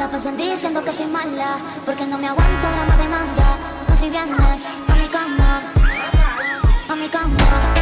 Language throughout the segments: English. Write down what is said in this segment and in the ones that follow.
la pasan diciendo que soy mala, porque no me aguanto drama de nada. Pues si vienes a mi cama, a mi cama.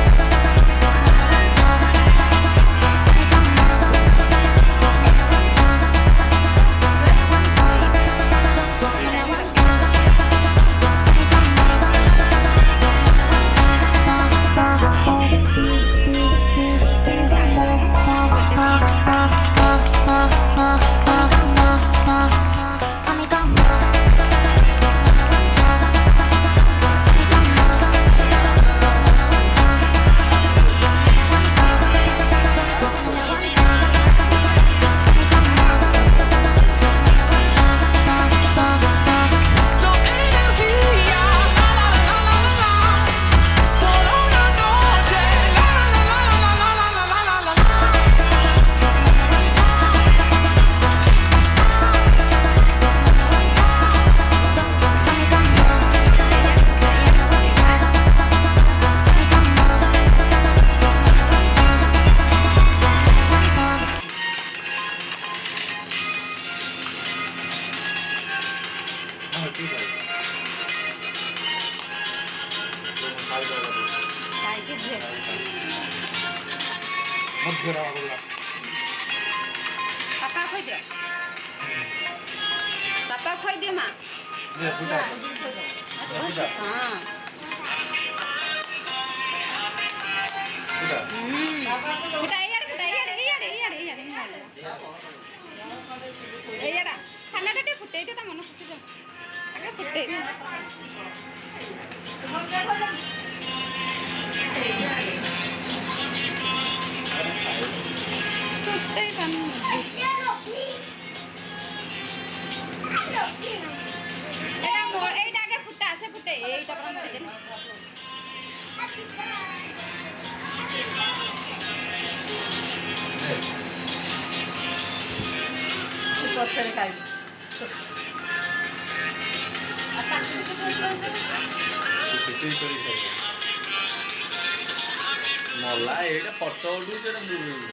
पापा खोई दे माँ खाना फुटे मन खुशी फुटे मला एटा फटो उठू